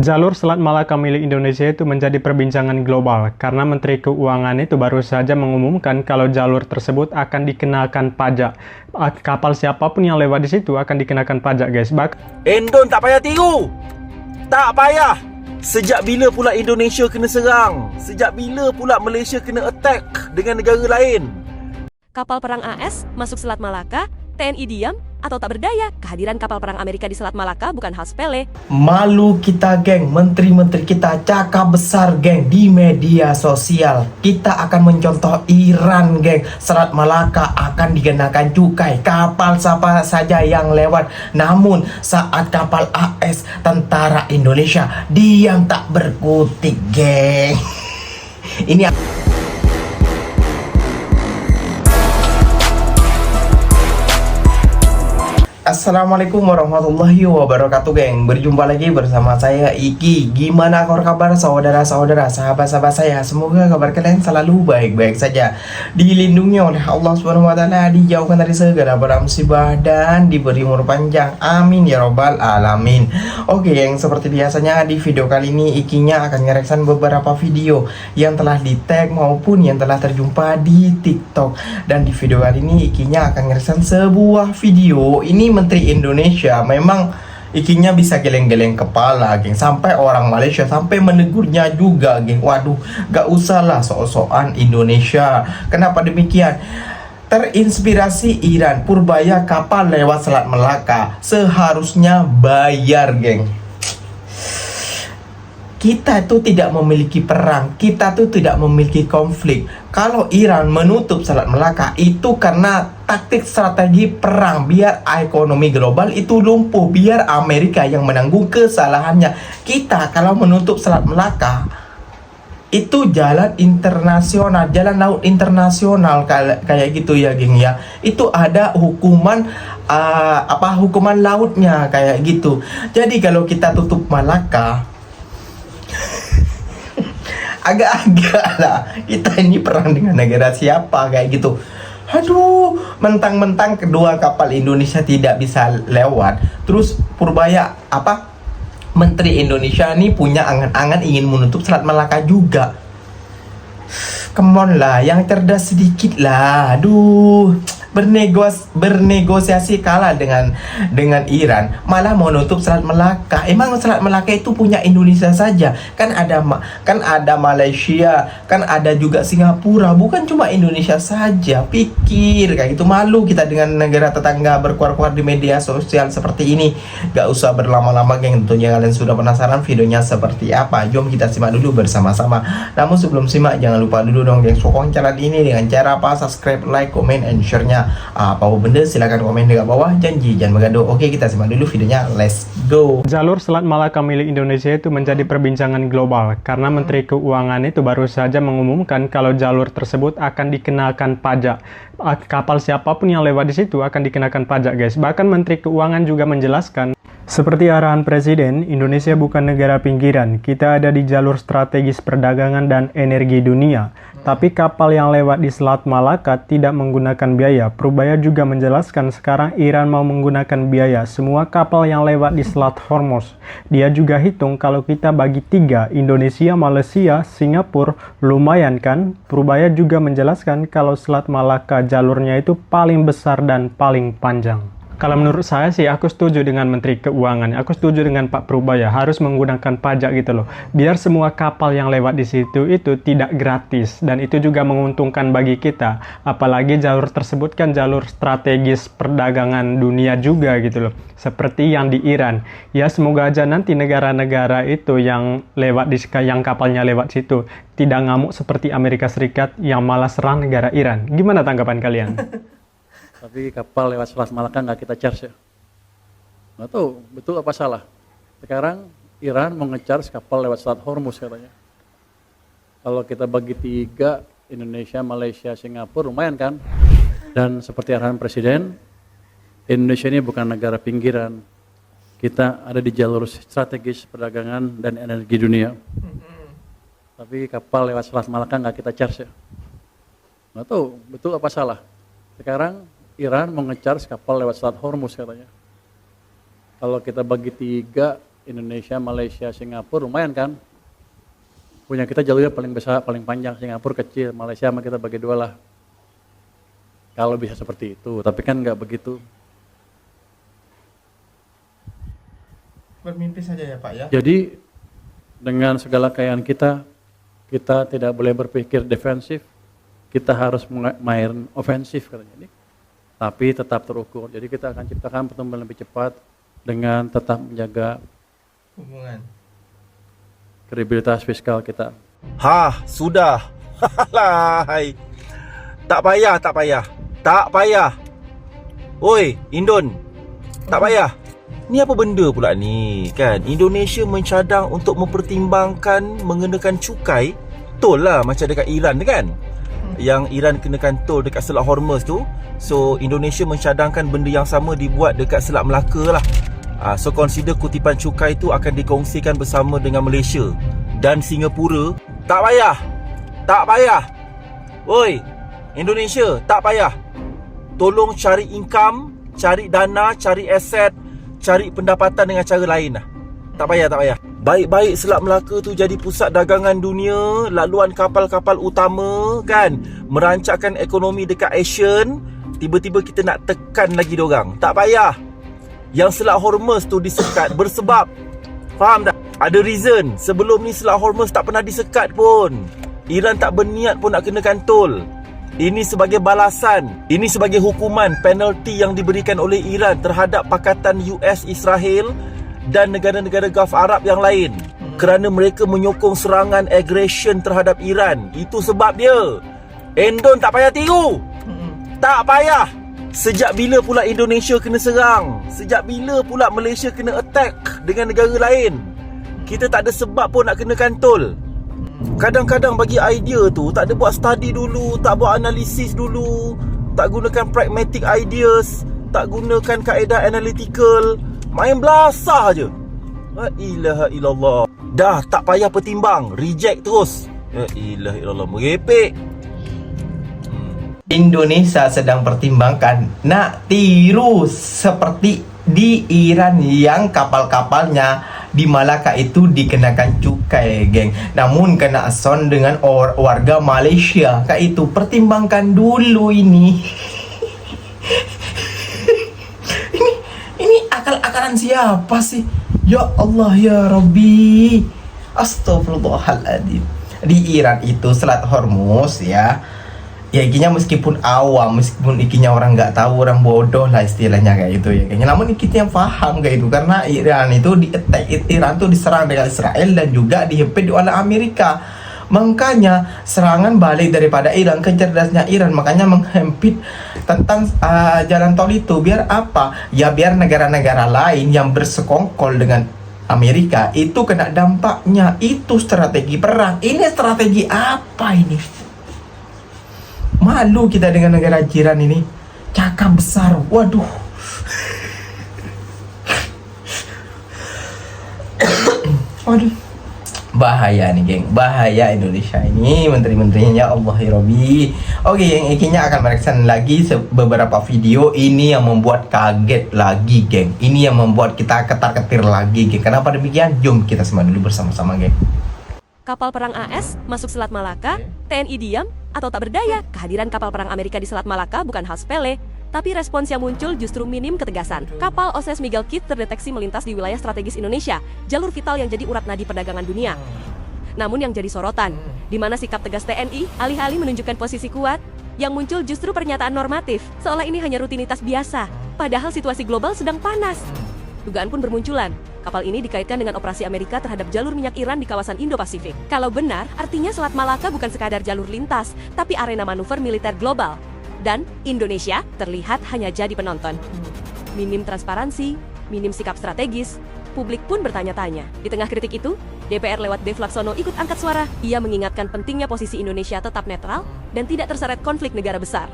Jalur Selat Malaka milik Indonesia itu menjadi perbincangan global karena Menteri Keuangan itu baru saja mengumumkan kalau jalur tersebut akan dikenakan pajak. Kapal siapapun yang lewat di situ akan dikenakan pajak, guys. Endon tak payah tiru. Tak payah. Sejak bila pula Indonesia kena serang? Sejak bila pula Malaysia kena attack dengan negara lain? Kapal perang AS masuk Selat Malaka, TNI diam atau tak berdaya. Kehadiran kapal perang Amerika di Selat Malaka bukan hal sepele. Malu kita, geng. Menteri-menteri kita cakap besar, geng, di media sosial. Kita akan mencontoh Iran, geng. Selat Malaka akan dikenakan cukai kapal siapa saja yang lewat. Namun saat kapal AS tentara Indonesia diam tak berkutik, geng. Ini Assalamualaikum warahmatullahi wabarakatuh, geng. Berjumpa lagi bersama saya Iki. Gimana kabar saudara-saudara, sahabat-sahabat saya? Semoga kabar kalian selalu baik-baik saja, dilindungi oleh Allah Subhanahu wa taala, dijauhkan dari segala bentuk musibah dan diberi umur panjang. Amin ya robbal alamin. Oke, geng, seperti biasanya di video kali ini Ikinya akan ngereksan beberapa video yang telah di tag maupun yang telah terjumpa di TikTok. Dan di video kali ini Ikinya akan ngereksan sebuah video. Ini Menteri Indonesia memang Ikinya bisa geleng-geleng kepala, geng, sampai orang Malaysia sampai menegurnya juga, geng. Waduh, gak usah lah sok-sokan Indonesia. Kenapa demikian? Terinspirasi Iran, Purbaya kapal lewat Selat Melaka seharusnya bayar, geng. Kita itu tidak memiliki perang, kita tuh tidak memiliki konflik. Kalau Iran menutup Selat Melaka itu karena taktik strategi perang, biar ekonomi global itu lumpuh, biar Amerika yang menanggung kesalahannya. Kita kalau menutup Selat Melaka itu jalan internasional, jalan laut internasional kayak gitu ya, geng ya. Itu ada hukuman hukuman lautnya kayak gitu. Jadi kalau kita tutup Malaka, agak-agak lah kita ini perang dengan negara siapa kayak gitu. Aduh, mentang-mentang kedua kapal Indonesia tidak bisa lewat, terus Purbaya Menteri Indonesia ini punya angan-angan ingin menutup Selat Malaka juga. Come on lah, yang cerdas sedikit lah. Aduh, bernegosiasi kalah dengan Iran, malah mau nutup Selat Melaka. Emang Selat Melaka itu punya Indonesia saja? Kan ada Malaysia, kan ada juga Singapura, bukan cuma Indonesia saja. Pikir kayak gitu. Malu kita dengan negara tetangga berkuar-kuar di media sosial seperti ini. Gak usah berlama-lama, geng. Tentunya kalian sudah penasaran videonya seperti apa. Jom kita simak dulu bersama-sama. Namun sebelum simak, jangan lupa dulu dong, geng, sokong channel ini dengan cara apa? Subscribe, like, comment, and share-nya. Apa benda silahkan komen di bawah. Janji jangan bergaduh. Oke, kita simak dulu videonya. Let's go. Jalur Selat Malaka milik Indonesia itu menjadi perbincangan global karena Menteri Keuangan itu baru saja mengumumkan kalau jalur tersebut akan dikenakan pajak. Kapal siapapun yang lewat di situ akan dikenakan pajak, guys. Bahkan Menteri Keuangan juga menjelaskan, seperti arahan Presiden, Indonesia bukan negara pinggiran. Kita ada di jalur strategis perdagangan dan energi dunia. Tapi kapal yang lewat di Selat Malaka tidak menggunakan biaya. Purbaya juga menjelaskan sekarang Iran mau menggunakan biaya semua kapal yang lewat di Selat Hormuz. Dia juga hitung kalau kita bagi 3, Indonesia, Malaysia, Singapura, lumayan kan? Purbaya juga menjelaskan kalau Selat Malaka jalurnya itu paling besar dan paling panjang. Kalau menurut saya sih, aku setuju dengan Menteri Keuangan. Aku setuju dengan Pak Purbaya harus menggunakan pajak gitu loh. Biar semua kapal yang lewat di situ itu tidak gratis, dan itu juga menguntungkan bagi kita. Apalagi jalur tersebut kan jalur strategis perdagangan dunia juga gitu loh. Seperti yang di Iran. Ya semoga aja nanti negara-negara itu yang lewat yang kapalnya lewat situ tidak ngamuk seperti Amerika Serikat yang malah serang negara Iran. Gimana tanggapan kalian? Tapi kapal lewat Selat Malaka nggak kita charge ya. Nggak tahu betul apa salah. Sekarang Iran mau nge-charge kapal lewat Selat Hormuz katanya. Kalau kita bagi 3, Indonesia, Malaysia, Singapura, lumayan kan? Dan seperti arahan Presiden, Indonesia ini bukan negara pinggiran. Kita ada di jalur strategis perdagangan dan energi dunia. Tapi kapal lewat Selat Malaka nggak kita charge ya. Nggak tahu betul apa salah. Sekarang Iran mau nge-charge kapal lewat Selat Hormuz katanya. Kalau kita bagi 3, Indonesia, Malaysia, Singapura lumayan kan? Punya kita jalurnya paling besar, paling panjang. Singapura kecil, Malaysia sama kita bagi 2 lah. Kalau bisa seperti itu, tapi kan nggak begitu. Bermimpi saja ya Pak ya. Jadi dengan segala kekayaan kita tidak boleh berpikir defensif. Kita harus main ofensif katanya. Tapi tetap terukur. Jadi kita akan ciptakan pertumbuhan lebih cepat dengan tetap menjaga Hubungan. kredibilitas fiskal kita. Hah, sudah. Halai. Tak payah. Oi, Indon. Tak payah. Ni apa benda pula ni, kan? Indonesia mencadang untuk mempertimbangkan mengenakan cukai. Tol lah macam dekat Iran tu kan? Yang Iran kenakan tol dekat Selat Hormuz tu. So, Indonesia mencadangkan benda yang sama dibuat dekat Selat Melaka lah. So, consider kutipan cukai tu akan dikongsikan bersama dengan Malaysia dan Singapura. Tak payah. Oi, Indonesia, tak payah. Tolong cari income, cari dana, cari aset, cari pendapatan dengan cara lain lah. Tak payah. Baik-baik Selat Melaka tu jadi pusat dagangan dunia, laluan kapal-kapal utama kan, merancangkan ekonomi dekat Asian. Tiba-tiba kita nak tekan lagi diorang. Tak payah. Yang Selat Hormuz tu disekat bersebab. Faham tak? Ada reason. Sebelum ni Selat Hormuz tak pernah disekat pun. Iran tak berniat pun nak kenakan tol. Ini sebagai balasan. Ini sebagai hukuman, penalti yang diberikan oleh Iran terhadap pakatan US, Israel dan negara-negara Gulf Arab yang lain. Kerana mereka menyokong serangan aggression terhadap Iran. Itu sebab dia. Endon tak payah tiru. Tak payah. Sejak bila pula Indonesia kena serang? Sejak bila pula Malaysia kena attack dengan negara lain? Kita tak ada sebab pun nak kenakan tol. Kadang-kadang bagi idea tu tak ada buat study dulu, tak buat analisis dulu, tak gunakan pragmatic ideas, tak gunakan kaedah analytical, main belasah je. La ilaha illallah. Dah tak payah pertimbang, reject terus. La ilaha illallah, merepek. Indonesia sedang pertimbangkan nak tiru seperti di Iran yang kapal-kapalnya di Malaka itu dikenakan cukai, geng. Namun kena son dengan warga Malaysia. Kak itu pertimbangkan dulu ini. ini akal-akalan siapa sih? Ya Allah ya Rabbi. Astagfirullahaladzim. Di Iran itu Selat Hormuz ya. Ya ikinya meskipun awam, meskipun ikinya orang nggak tahu, orang bodoh lah istilahnya kayak gitu ya kayaknya. Namun kita yang paham kayak itu karena Iran itu Iran tuh diserang dengan Israel dan juga dihempit oleh Amerika. Makanya serangan balik daripada Iran, kecerdasnya Iran makanya menghempit tentang jalan tol itu biar apa? Ya biar negara-negara lain yang bersekongkol dengan Amerika itu kena dampaknya. Itu strategi perang. Ini strategi apa ini? Malu kita dengan negara jiran ini. Cakap besar. Waduh. Waduh. Bahaya nih geng. Bahaya Indonesia ini. Menteri-menterinya ya Allah ya Rabbi. Oke, yang ikinya akan mereksan lagi beberapa video. Ini yang membuat kaget lagi geng. Ini yang membuat kita ketar-ketir lagi geng. Kenapa demikian? Jom kita semua dulu bersama-sama geng. Kapal perang AS masuk Selat Malaka, TNI diam atau tak berdaya. Kehadiran kapal perang Amerika di Selat Malaka bukan hal sepele, tapi respons yang muncul justru minim ketegasan. Kapal OSS Miguel Kidd terdeteksi melintas di wilayah strategis Indonesia, jalur vital yang jadi urat nadi perdagangan dunia. Namun yang jadi sorotan, di mana sikap tegas TNI alih-alih menunjukkan posisi kuat, yang muncul justru pernyataan normatif, seolah ini hanya rutinitas biasa, padahal situasi global sedang panas. Dugaan pun bermunculan. Kapal ini dikaitkan dengan operasi Amerika terhadap jalur minyak Iran di kawasan Indo-Pasifik. Kalau benar, artinya Selat Malaka bukan sekadar jalur lintas, tapi arena manuver militer global. Dan Indonesia terlihat hanya jadi penonton. Minim transparansi, minim sikap strategis, publik pun bertanya-tanya. Di tengah kritik itu, DPR lewat Dev Laksono ikut angkat suara. Ia mengingatkan pentingnya posisi Indonesia tetap netral dan tidak terseret konflik negara besar.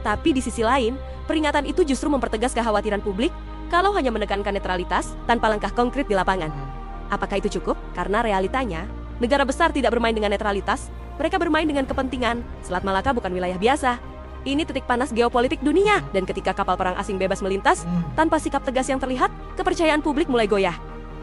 Tapi di sisi lain, peringatan itu justru mempertegas kekhawatiran publik kalau hanya menekankan netralitas tanpa langkah konkret di lapangan. Apakah itu cukup? Karena realitanya, negara besar tidak bermain dengan netralitas, mereka bermain dengan kepentingan. Selat Malaka bukan wilayah biasa. Ini titik panas geopolitik dunia, dan ketika kapal perang asing bebas melintas, tanpa sikap tegas yang terlihat, kepercayaan publik mulai goyah.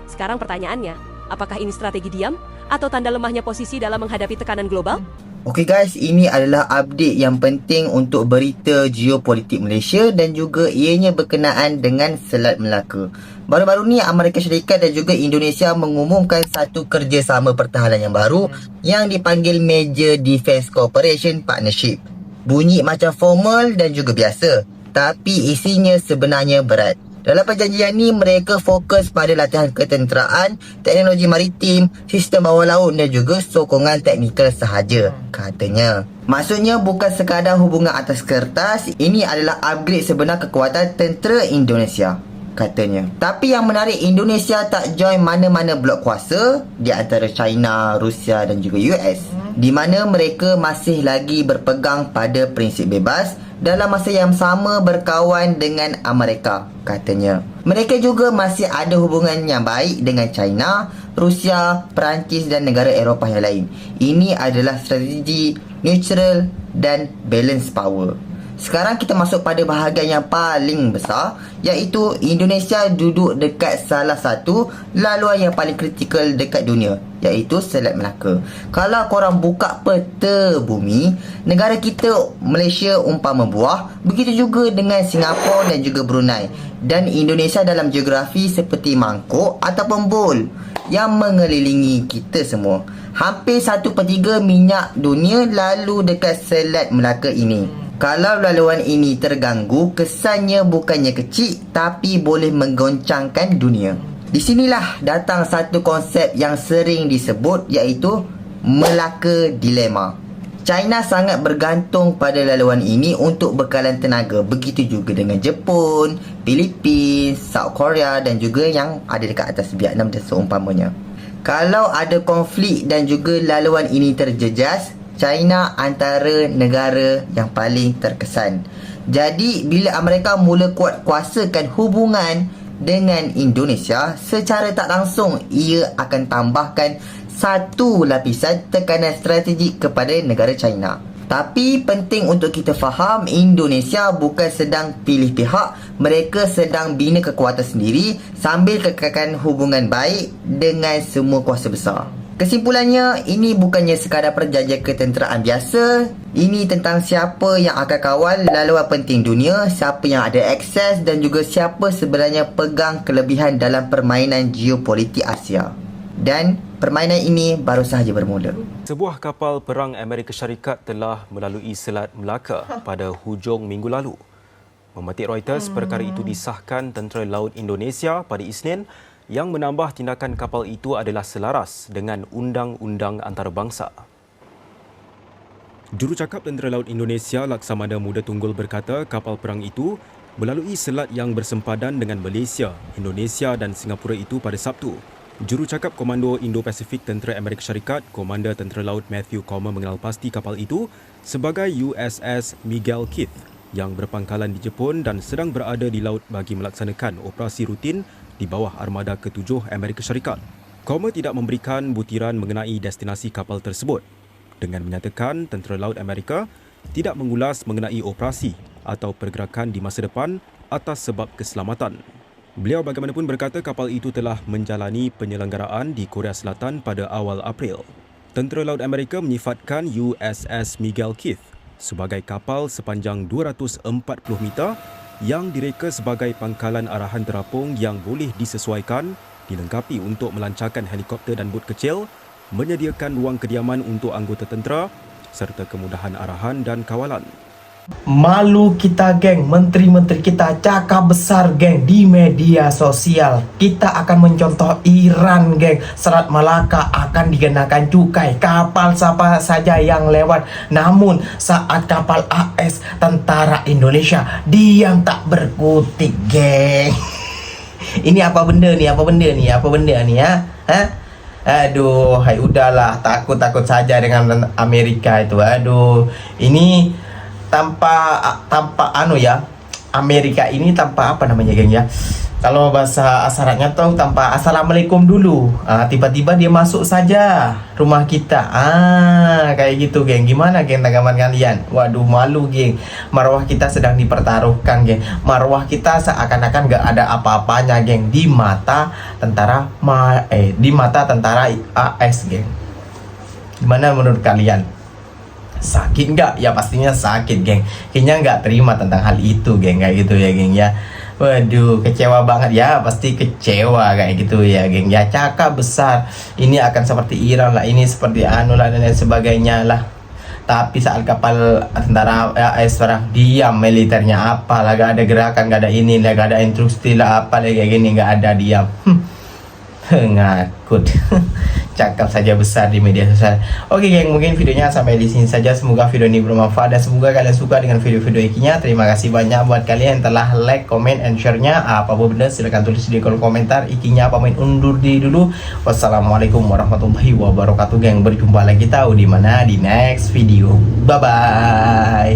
Sekarang pertanyaannya, apakah ini strategi diam atau tanda lemahnya posisi dalam menghadapi tekanan global? Okey guys, ini adalah update yang penting untuk berita geopolitik Malaysia dan juga ianya berkenaan dengan Selat Melaka. Baru-baru ni Amerika Syarikat dan juga Indonesia mengumumkan satu kerjasama pertahanan yang baru yang dipanggil Major Defence Cooperation Partnership. Bunyi macam formal dan juga biasa, tapi isinya sebenarnya berat. Dalam perjanjian ni, mereka fokus pada latihan ketenteraan, teknologi maritim, sistem bawah laut dan juga sokongan teknikal sahaja, katanya. Maksudnya bukan sekadar hubungan atas kertas, ini adalah upgrade sebenar kekuatan tentera Indonesia, katanya. Tapi yang menarik, Indonesia tak join mana-mana blok kuasa di antara China, Rusia dan juga US, di mana mereka masih lagi berpegang pada prinsip bebas dalam masa yang sama berkawan dengan Amerika, katanya. Mereka juga masih ada hubungan yang baik dengan China, Rusia, Perancis dan negara Eropah yang lain. Ini adalah strategi neutral dan balance power. Sekarang kita masuk pada bahagian yang paling besar, iaitu Indonesia duduk dekat salah satu laluan yang paling kritikal dekat dunia, iaitu Selat Melaka. Kalau korang buka peta bumi, negara kita Malaysia umpama buah, begitu juga dengan Singapura dan juga Brunei. Dan Indonesia dalam geografi seperti mangkuk ataupun bowl yang mengelilingi kita semua. Hampir 1/3 minyak dunia lalu dekat Selat Melaka ini. Kalau laluan ini terganggu, kesannya bukannya kecil tapi boleh menggoncangkan dunia. Di sinilah datang satu konsep yang sering disebut, iaitu Melaka Dilema. China sangat bergantung pada laluan ini untuk bekalan tenaga. Begitu juga dengan Jepun, Philippines, South Korea dan juga yang ada dekat atas Vietnam dan seumpamanya. Kalau ada konflik dan juga laluan ini terjejas, China antara negara yang paling terkesan. Jadi bila Amerika mula kuat kuasakan hubungan dengan Indonesia, secara tak langsung ia akan tambahkan satu lapisan tekanan strategik kepada negara China. Tapi penting untuk kita faham, Indonesia bukan sedang pilih pihak. Mereka sedang bina kekuatan sendiri sambil kekalkan hubungan baik dengan semua kuasa besar. Kesimpulannya, ini bukannya sekadar perjanjian ketenteraan biasa. Ini tentang siapa yang akan kawal laluan penting dunia, siapa yang ada akses dan juga siapa sebenarnya pegang kelebihan dalam permainan geopolitik Asia. Dan permainan ini baru sahaja bermula. Sebuah kapal perang Amerika Syarikat telah melalui Selat Melaka pada hujung minggu lalu. Memetik Reuters, perkara itu disahkan Tentera Laut Indonesia pada Isnin yang menambah tindakan kapal itu adalah selaras dengan Undang-Undang Antarabangsa. Jurucakap Tentera Laut Indonesia Laksamana Muda Tunggul berkata kapal perang itu melalui selat yang bersempadan dengan Malaysia, Indonesia dan Singapura itu pada Sabtu. Jurucakap Komando Indo-Pasifik Tentera Amerika Syarikat, Komander Tentera Laut Matthew Comer mengenal pasti kapal itu sebagai USS Miguel Keith yang berpangkalan di Jepun dan sedang berada di laut bagi melaksanakan operasi rutin di bawah armada ke-7 Amerika Syarikat. Comer tidak memberikan butiran mengenai destinasi kapal tersebut dengan menyatakan Tentera Laut Amerika tidak mengulas mengenai operasi atau pergerakan di masa depan atas sebab keselamatan. Beliau bagaimanapun berkata kapal itu telah menjalani penyelenggaraan di Korea Selatan pada awal April. Tentera Laut Amerika menyifatkan USS Miguel Keith sebagai kapal sepanjang 240 meter yang direka sebagai pangkalan arahan terapung yang boleh disesuaikan, dilengkapi untuk melancarkan helikopter dan bot kecil, menyediakan ruang kediaman untuk anggota tentera serta kemudahan arahan dan kawalan. Malu kita geng, menteri-menteri kita cakap besar geng di media sosial. Kita akan mencontoh Iran geng. Selat Melaka akan dikenakan cukai kapal siapa saja yang lewat. Namun saat kapal AS Tentara Indonesia diam tak berkutik geng. Ini apa benda ni? Apa benda ni? Apa benda ni ha? Aduh, hai udahlah, takut-takut saja dengan Amerika itu. Aduh, ini tanpa Amerika ini tanpa apa namanya geng ya, Kalau bahasa asyaratnya tuh tanpa assalamualaikum dulu, tiba-tiba dia masuk saja rumah kita. Kayak gitu, geng. Gimana, geng, tanggapan kalian? Waduh, malu, geng. Marwah kita sedang dipertaruhkan, geng. Marwah kita seakan-akan gak ada apa-apanya, geng, di mata tentara di mata tentara AS, geng. Gimana menurut kalian? Sakit nggak? Ya pastinya sakit, geng. Kayaknya nggak terima tentang hal itu, geng. Kayak gitu ya, geng ya. Waduh, kecewa banget ya, pasti kecewa kayak gitu ya, geng. Ya, cakap besar ini akan seperti Iran lah, ini seperti anu lah dan lain sebagainya lah. Tapi saat kapal tentara AS perang, diam militernya, apa lah, gak ada gerakan, gak ada ini lah, gak ada instruksi lah, apa lah kayak gini, gak ada, diam. Ngakut. Cakap saja besar di media sosial. Oke, geng, mungkin videonya sampai di sini saja. Semoga video ini bermanfaat dan semoga kalian suka dengan video-video ikinya. Terima kasih banyak buat kalian yang telah like, comment, and share-nya. Apapun benar silahkan tulis di kolom komentar. Ikinya pamit undur diri dulu. Wassalamualaikum warahmatullahi wabarakatuh, geng. Berjumpa lagi tahu di mana di next video. Bye bye.